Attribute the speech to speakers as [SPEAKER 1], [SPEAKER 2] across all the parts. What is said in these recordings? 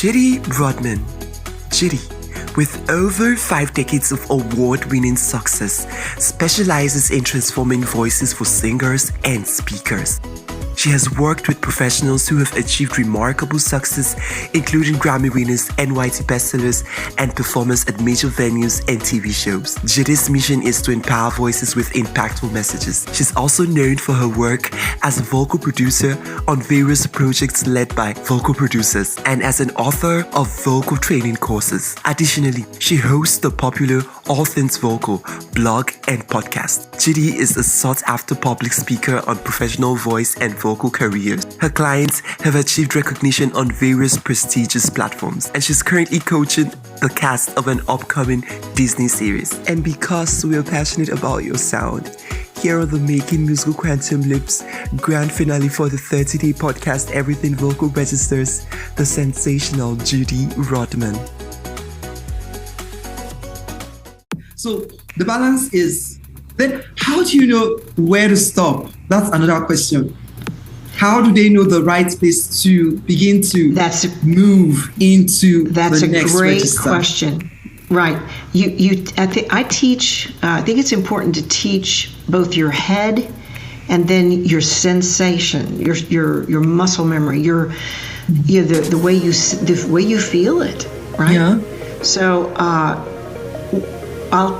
[SPEAKER 1] Judy Rodman. Judy, with over 5 decades of award-winning success, specializes in transforming voices for singers and speakers. She has worked with professionals who have achieved remarkable success, including Grammy winners, NYT bestsellers, and performers at major venues and TV shows. Judy's mission is to empower voices with impactful messages. She's also known for her work as a vocal producer on various projects led by vocal producers and as an author of vocal training courses. Additionally, she hosts the popular All Things Vocal blog and podcast. Judy is a sought-after public speaker on professional voice and vocal careers. Her clients have achieved recognition on various prestigious platforms, and she's currently coaching the cast of an upcoming Disney series. And because we are passionate about your sound, here are the Making Musical Quantum Leaps grand finale for the 30-day podcast Everything Vocal Registers, the sensational Judy Rodman.
[SPEAKER 2] So the balance is, then how do you know where to stop? That's another question. How do they know the right place to begin to move into the next register?
[SPEAKER 3] That's a great question. Right. I teach, I think it's important to teach both your head and then your sensation, your muscle memory, the way you feel it, right?
[SPEAKER 2] Yeah.
[SPEAKER 3] So I'll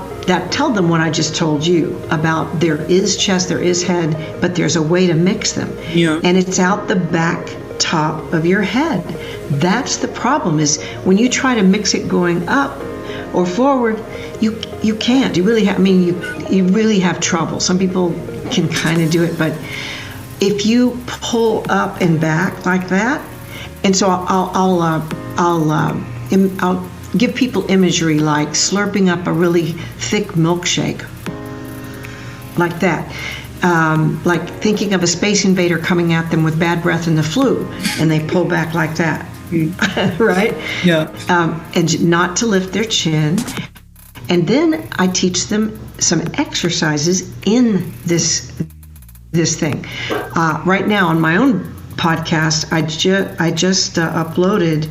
[SPEAKER 3] tell them what I just told you about. There is chest, there is head, but there's a way to mix them.
[SPEAKER 2] Yeah.
[SPEAKER 3] And it's out the back top of your head. That's the problem, is when you try to mix it going up or forward, you can't. You really have, you really have trouble. Some people can kind of do it, but if you pull up and back like that, and so I'll give people imagery like slurping up a really thick milkshake, like that. Like thinking of a space invader coming at them with bad breath and the flu, and they pull back like that, right?
[SPEAKER 2] Yeah.
[SPEAKER 3] And not to lift their chin. And then I teach them some exercises in this thing. Right now on my own podcast, I just uploaded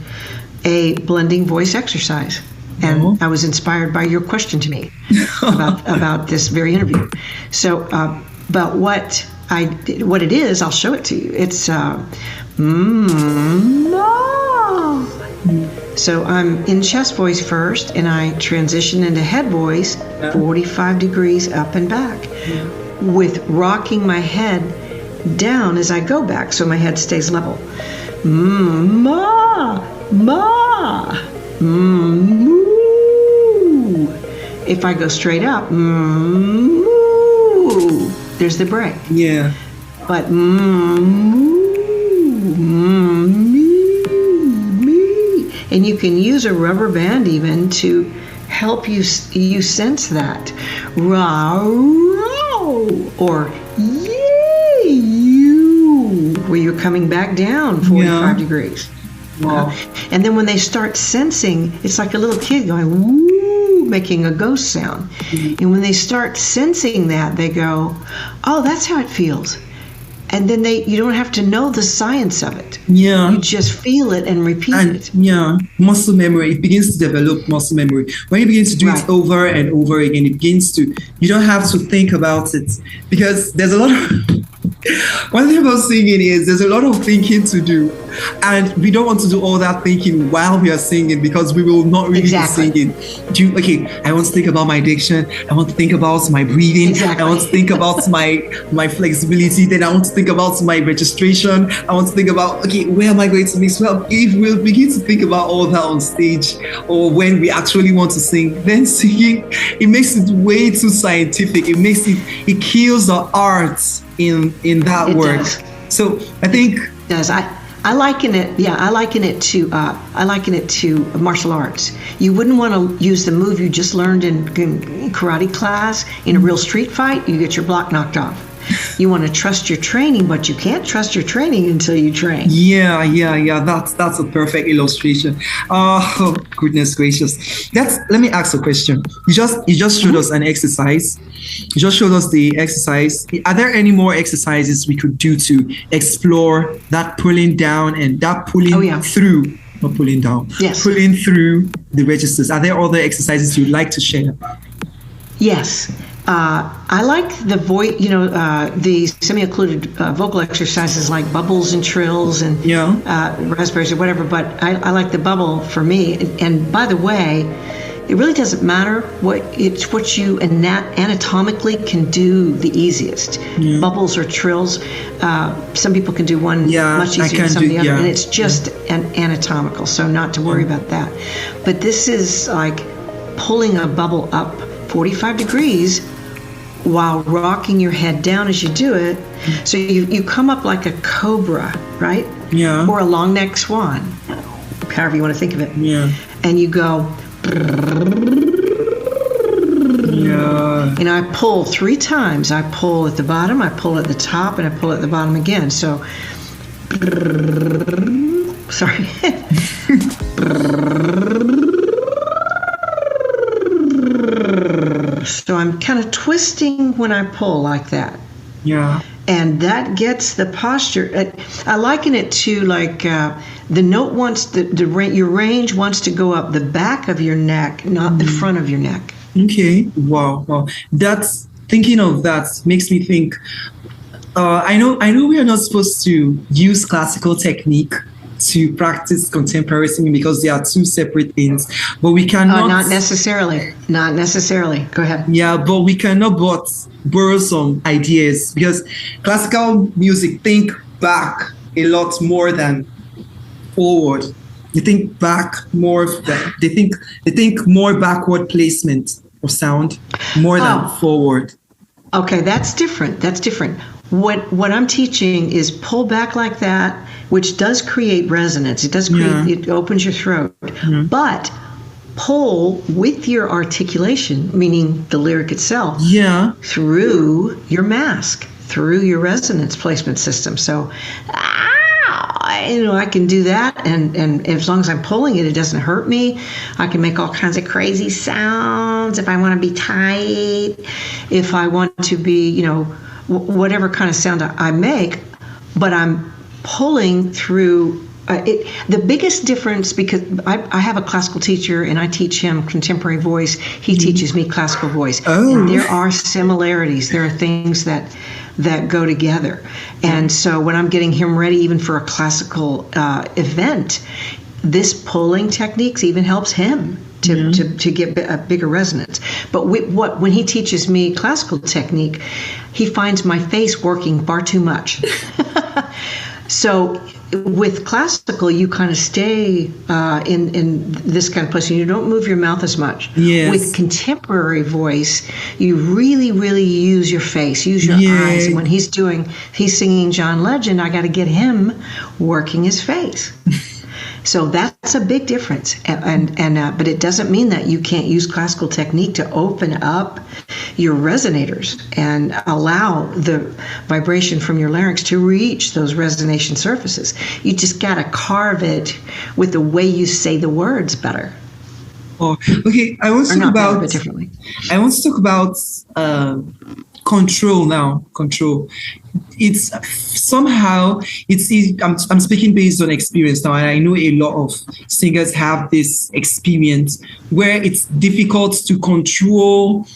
[SPEAKER 3] a blending voice exercise, and I was inspired by your question to me about this very interview. So, but what it is, I'll show it to you. It's So I'm in chest voice first, and I transition into head voice, 45 degrees up and back, with rocking my head down as I go back, so my head stays level. Ma, moo. If I go straight up, moo, there's the break.
[SPEAKER 2] Yeah.
[SPEAKER 3] But me. And you can use a rubber band even to help you sense that. Ra, or yay, you, where you're coming back down 45 degrees.
[SPEAKER 2] Wow.
[SPEAKER 3] And then when they start sensing, it's like a little kid going woo, making a ghost sound. And when they start sensing that, they go, oh, that's how it feels. And then you don't have to know the science of it.
[SPEAKER 2] Yeah.
[SPEAKER 3] You just feel it and repeat it.
[SPEAKER 2] Yeah, muscle memory. It begins to develop muscle memory. When you begin to do it over and over again, it begins to, you don't have to think about it, because there's a lot of, one thing about singing is there's a lot of thinking to do, and we don't want to do all that thinking while we are singing, because we will not really be singing. I want to think about my diction. I want to think about my breathing. I want to think about my flexibility. Then I want to think about my registration. I want to think about, where am I going to mix? Well, if we'll begin to think about all that on stage, or when we actually want to sing, then singing, it makes it way too scientific. It kills the art in that work.
[SPEAKER 3] Does.
[SPEAKER 2] So I think
[SPEAKER 3] it does. I liken it. Yeah, I liken it to martial arts. You wouldn't want to use the move you just learned in karate class in a real street fight. You get your block knocked off. You want to trust your training, but you can't trust your training until you train.
[SPEAKER 2] Yeah. That's a perfect illustration. Oh, goodness gracious. Let me ask a question. You just showed us an exercise. You just showed us the exercise. Are there any more exercises we could do to explore that pulling down and that pulling through not pulling down.
[SPEAKER 3] Yes.
[SPEAKER 2] Pulling through the registers. Are there other exercises you'd like to share?
[SPEAKER 3] Yes. I like the voice, the semi-occluded vocal exercises like bubbles and trills and raspberries or whatever, but I like the bubble for me. And by the way, it really doesn't matter what you anatomically can do the easiest. Bubbles or trills. Some people can do one much easier than some of the other, and it's just anatomical, so not to worry about that. But this is like pulling a bubble up 45 degrees while rocking your head down as you do it. So you come up like a cobra, right?
[SPEAKER 2] Yeah.
[SPEAKER 3] Or a long neck swan, however you want to think of it.
[SPEAKER 2] Yeah.
[SPEAKER 3] And you go.
[SPEAKER 2] Yeah.
[SPEAKER 3] And I pull 3 times. I pull at the bottom, I pull at the top, and I pull at the bottom again. So, sorry. So I'm kind of twisting when I pull like that.
[SPEAKER 2] Yeah.
[SPEAKER 3] And that gets the posture. I liken it to like the note wants your range wants to go up the back of your neck, not the front of your neck.
[SPEAKER 2] Okay. Wow. That's thinking of that makes me think. I know we are not supposed to use classical technique to practice contemporary singing because they are 2 separate things. But we cannot.
[SPEAKER 3] Not necessarily. Go ahead.
[SPEAKER 2] Yeah, but we cannot but borrow some ideas because classical music think back a lot more than forward. They think back more. They think more backward placement of sound more than forward.
[SPEAKER 3] Okay, that's different. What I'm teaching is pull back like that, which does create resonance. It does create. It opens your throat, but pull with your articulation, meaning the lyric itself, through your mask, through your resonance placement system. So, I can do that, and as long as I'm pulling it, it doesn't hurt me. I can make all kinds of crazy sounds if I want to be tight, if I want to be, whatever kind of sound I make, but I'm pulling through. The biggest difference, because I have a classical teacher and I teach him contemporary voice. He teaches me classical voice. And there are similarities. There are things that go together. And so when I'm getting him ready even for a classical event, this pulling techniques even helps him to get a bigger resonance. But when he teaches me classical technique, he finds my face working far too much. So with classical, you kind of stay in this kind of position. You don't move your mouth as much.
[SPEAKER 2] Yes.
[SPEAKER 3] With contemporary voice, you really, really use your face, use your eyes. And when he's singing John Legend, I got to get him working his face. So that's a big difference, but it doesn't mean that you can't use classical technique to open up your resonators and allow the vibration from your larynx to reach those resonation surfaces. You just got to carve it with the way you say the words better.
[SPEAKER 2] Oh, okay. I want to talk about
[SPEAKER 3] differently.
[SPEAKER 2] I want to talk about control now. Control. It's somehow I'm speaking based on experience now, and I know a lot of singers have this experience where it's difficult to control.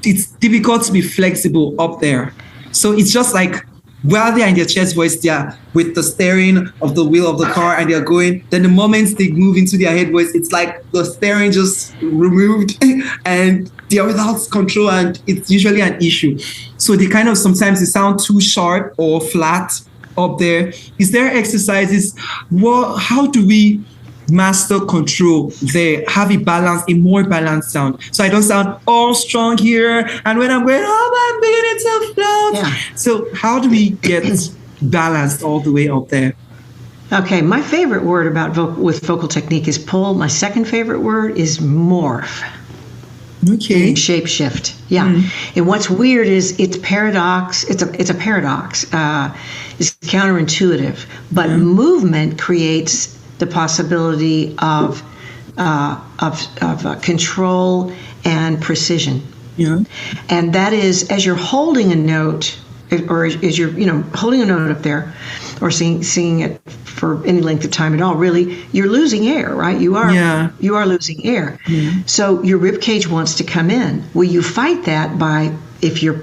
[SPEAKER 2] It's difficult to be flexible up there. So it's just like while they're in their chest voice, they're with the steering of the wheel of the car and they're going. Then the moment they move into their head voice, it's like the steering just removed and they're without control, and it's usually an issue. So they kind of sometimes they sound too sharp or flat up there. Is there exercises? How do we master control there, have a more balanced sound, so I don't sound all strong here, and when I'm going I'm beginning to float. So how do we get balanced all the way up there?
[SPEAKER 3] Okay, my favorite word with vocal technique is pull. My second favorite word is morph.
[SPEAKER 2] Okay.
[SPEAKER 3] Shape shift. And what's weird is it's paradox. It's a paradox. It's counterintuitive, but movement creates the possibility of control and precision. And that is, as you're holding a note, or as you're holding a note up there, or singing it for any length of time at all, really, you're losing air, right? You are losing air. So your rib cage wants to come in. Well, you fight that by, if you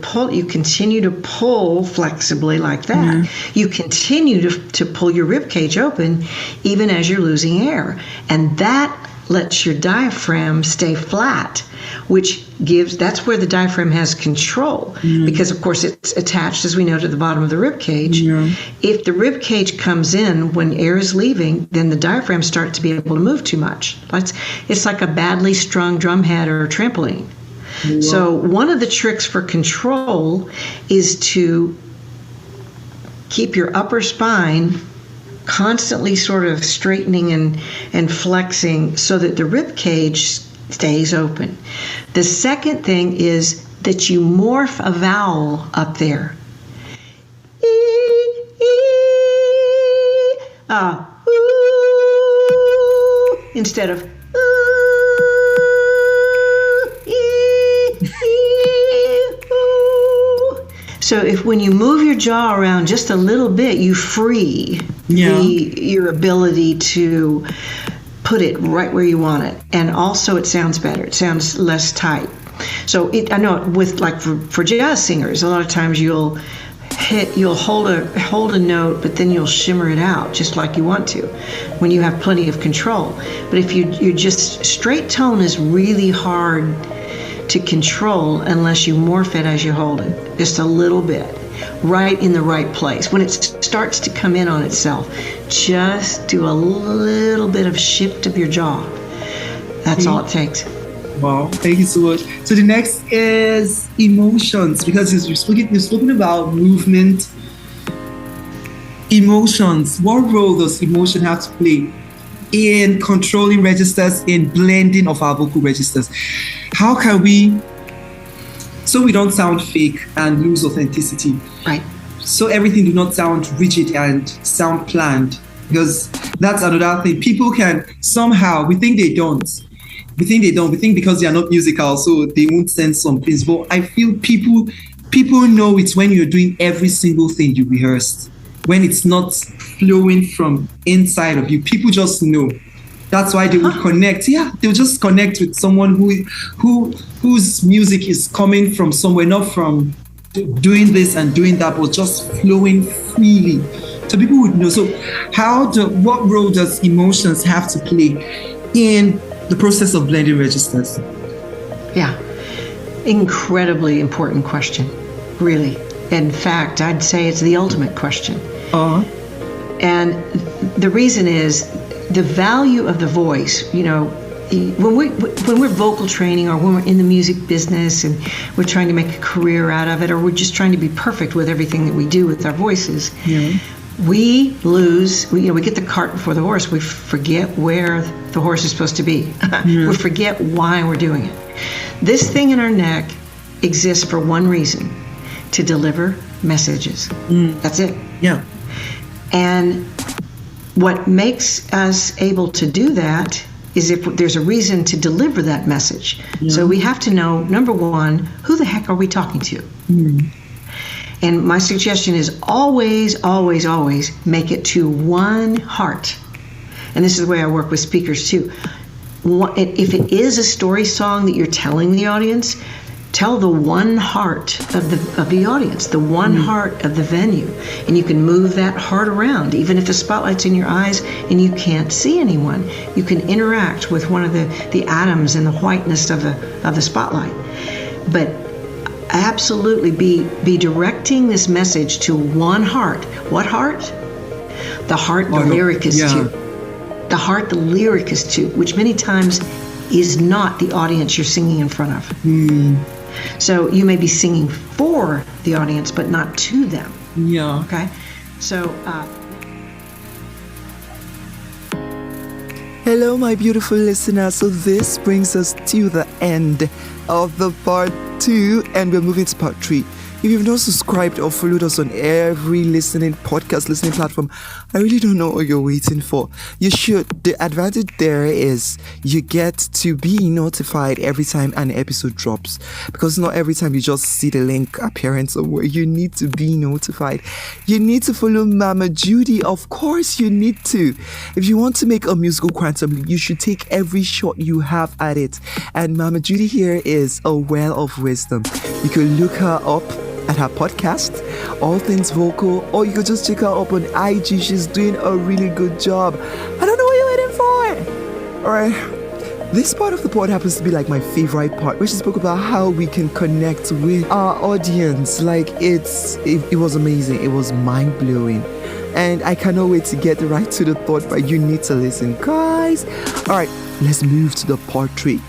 [SPEAKER 3] continue to pull flexibly like that, you continue to pull your rib cage open even as you're losing air. And that lets your diaphragm stay flat, which that's where the diaphragm has control, because of course it's attached, as we know, to the bottom of the rib cage. If the rib cage comes in when air is leaving, then the diaphragm starts to be able to move too much. It's like a badly strung drum head or a trampoline. So one of the tricks for control is to keep your upper spine constantly sort of straightening and flexing so that the rib cage stays open. The second thing is that you morph a vowel up there. Instead of so if when you move your jaw around just a little bit, you free your ability to put it right where you want it. And also it sounds better. It sounds less tight. So I know with for jazz singers, a lot of times you'll hold a note, but then you'll shimmer it out just like you want to when you have plenty of control. But if you just, straight tone is really hard to control unless you morph it as you hold it, just a little bit, right in the right place. When it starts to come in on itself, just do a little bit of shift of your jaw. That's all it takes.
[SPEAKER 2] Wow, thank you so much. So the next is emotions, because you've spoken about movement. Emotions. What role does emotion have to play in controlling registers, in blending of our vocal registers? How can so we don't sound fake and lose authenticity? Right. So everything do not sound rigid and sound planned, because that's another thing. People can somehow, we think they don't. We think because they are not musical, so they won't sense some things. But I feel people know it's when you're doing every single thing you rehearsed, when it's not flowing from inside of you. People just know. That's why they would connect. Yeah, they'll just connect with someone whose music is coming from somewhere, not from doing this and doing that, but just flowing freely. So people would know. So what role does emotions have to play in the process of blending registers? Yeah,
[SPEAKER 3] Incredibly important question, really. In fact, I'd say it's the ultimate question. And the reason is the value of the voice. You know, when we're vocal training, or when we're in the music business and we're trying to make a career out of it, or we're just trying to be perfect with everything that we do with our voices, we lose. We get the cart before the horse. We forget where the horse is supposed to be. We forget why we're doing it. This thing in our neck exists for one reason: to deliver messages. That's it.
[SPEAKER 2] Yeah.
[SPEAKER 3] And what makes us able to do that is if there's a reason to deliver that message. So we have to know, number one, who the heck are we talking to? And my suggestion is always, always, always make it to one heart. And this is the way I work with speakers too. If it is a story song that you're telling the audience, tell the one heart of the audience, the one heart of the venue. And you can move that heart around. Even if the spotlight's in your eyes and you can't see anyone, you can interact with one of the atoms in the whiteness of the spotlight. But absolutely be directing this message to one heart. What heart? The heart the lyric is to. The heart the lyric is to, which many times is not the audience you're singing in front of. So you may be singing for the audience, but not to them.
[SPEAKER 2] Yeah.
[SPEAKER 3] Okay. So.
[SPEAKER 1] Hello, my beautiful listeners. So this brings us to the end of the part 2, and we're moving to part 3.
[SPEAKER 4] If you've not subscribed or followed us on every podcast listening platform, I really don't know what you're waiting for. You should. The advantage there is you get to be notified every time an episode drops, because not every time you just see the link appearing somewhere. You need to be notified. You need to follow Mama Judy. Of course you need to. If you want to make a musical quantum, you should take every shot you have at it. And Mama Judy here is a well of wisdom. You can look her up at her podcast, All Things Vocal, or you could just check her up on IG. She's doing a really good job. I don't know what you're waiting for. Alright, this part of the pod happens to be like my favorite part, where she spoke about how we can connect with our audience. Like it was amazing. It was mind-blowing. And I cannot wait to get right to the thought, but you need to listen, guys. Alright, let's move to the part 3.